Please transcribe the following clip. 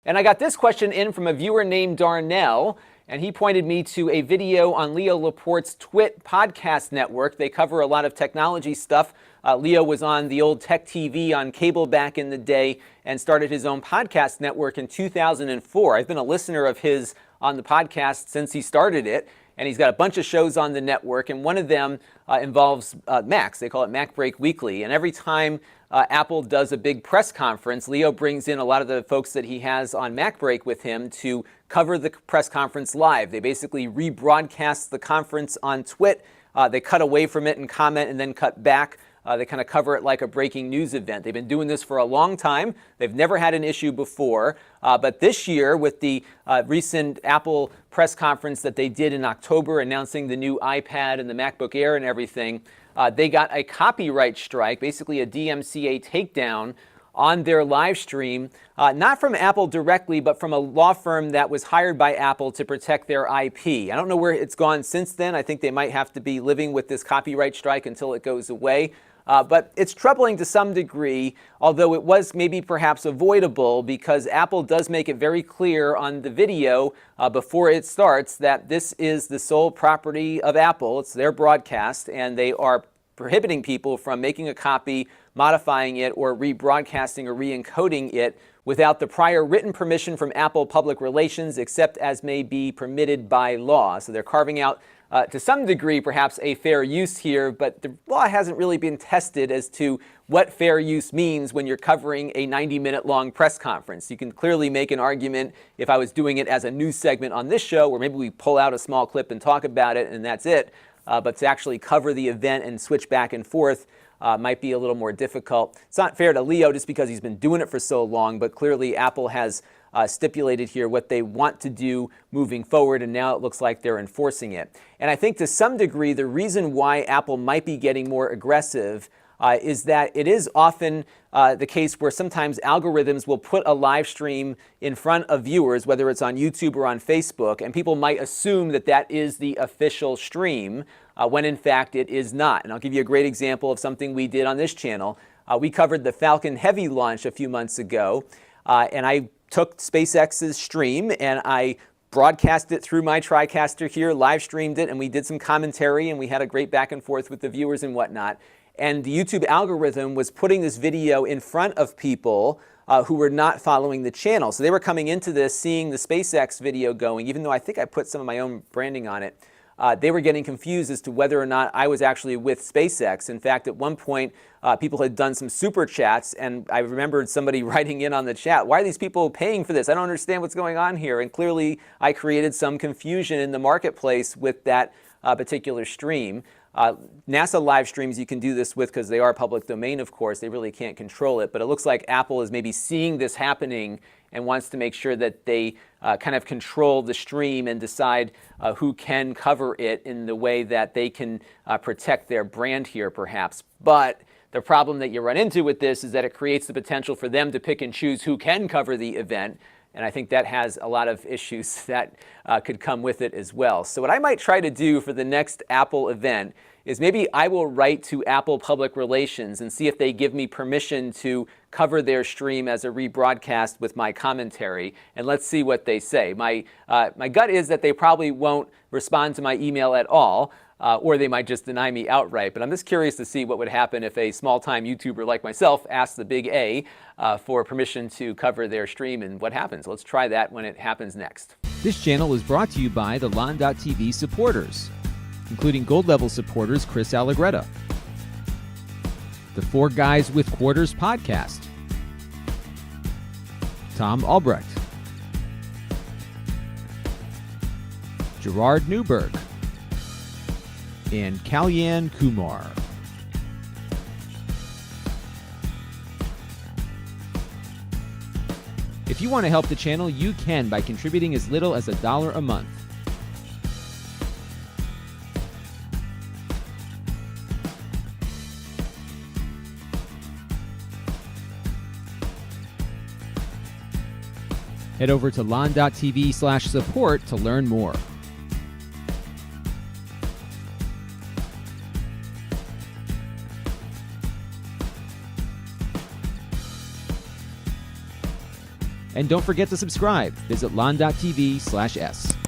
And I got this question in from a viewer named Darnell, and he pointed me to a video on Leo Laporte's TWiT podcast network. They cover a lot of technology stuff. Leo was on the old Tech TV on cable back in the day and started his own podcast network in 2004. I've been a listener of his on the podcast since he started it, and he's got a bunch of shows on the network, and one of them involves Macs. They call it Mac Break Weekly, and every time Apple does a big press conference, Leo brings in a lot of the folks that he has on Mac Break with him to cover the press conference live. They basically rebroadcast the conference on TWiT. They cut away from it and comment and then cut back. They kind of cover it like a breaking news event. They've been doing this for a long time. They've never had an issue before. But this year, with the recent Apple press conference that they did in October announcing the new iPad and the MacBook Air and everything, they got a copyright strike, basically a DMCA takedown on their live stream, not from Apple directly, but from a law firm that was hired by Apple to protect their IP. I don't know where it's gone since then. I think they might have to be living with this copyright strike until it goes away. But it's troubling to some degree, although it was maybe perhaps avoidable, because Apple does make it very clear on the video before it starts that this is the sole property of Apple. It's their broadcast, and they are prohibiting people from making a copy, modifying it, or rebroadcasting or re-encoding it without the prior written permission from Apple Public Relations, except as may be permitted by law. So they're carving out, to some degree, perhaps a fair use here, but the law hasn't really been tested as to what fair use means when you're covering a 90-minute long press conference. You can clearly make an argument if I was doing it as a news segment on this show, where maybe we pull out a small clip and talk about it and that's it. But to actually cover the event and switch back and forth might be a little more difficult. It's not fair to Leo just because he's been doing it for so long, but clearly Apple has stipulated here what they want to do moving forward, and now it looks like they're enforcing it. And I think to some degree the reason why Apple might be getting more aggressive is that it is often the case where sometimes algorithms will put a live stream in front of viewers, whether it's on YouTube or on Facebook, and people might assume that that is the official stream when in fact it is not. And I'll give you a great example of something we did on this channel. We covered the Falcon Heavy launch a few months ago, and I took SpaceX's stream and I broadcast it through my TriCaster here, live streamed it, and we did some commentary, and we had a great back and forth with the viewers and whatnot. And the YouTube algorithm was putting this video in front of people who were not following the channel. So they were coming into this, seeing the SpaceX video going, even though I think I put some of my own branding on it. They were getting confused as to whether or not I was actually with SpaceX. In fact, at one point, people had done some super chats, and I remembered somebody writing in on the chat, why are these people paying for this? I don't understand what's going on here. And clearly, I created some confusion in the marketplace with that particular stream. NASA live streams you can do this with because they are public domain, of course. They really can't control it. But it looks like Apple is maybe seeing this happening and wants to make sure that they kind of control the stream and decide who can cover it in the way that they can protect their brand here, perhaps. But the problem that you run into with this is that it creates the potential for them to pick and choose who can cover the event. And I think that has a lot of issues that could come with it as well. So what I might try to do for the next Apple event is maybe I will write to Apple Public Relations and see if they give me permission to cover their stream as a rebroadcast with my commentary, and let's see what they say. My gut is that they probably won't respond to my email at all, or they might just deny me outright. But I'm just curious to see what would happen if a small-time YouTuber like myself asked the big A for permission to cover their stream, and what happens. Let's try that when it happens next. This channel is brought to you by the Lon.TV supporters, including gold-level supporters Chris Allegretta, the Four Guys with Quarters podcast, Tom Albrecht, Gerard Newberg, and Kalyan Kumar. If you want to help the channel, you can by contributing as little as $1 a month. Head over to lon.tv/support to learn more. And don't forget to subscribe. Visit Lon.TV/S.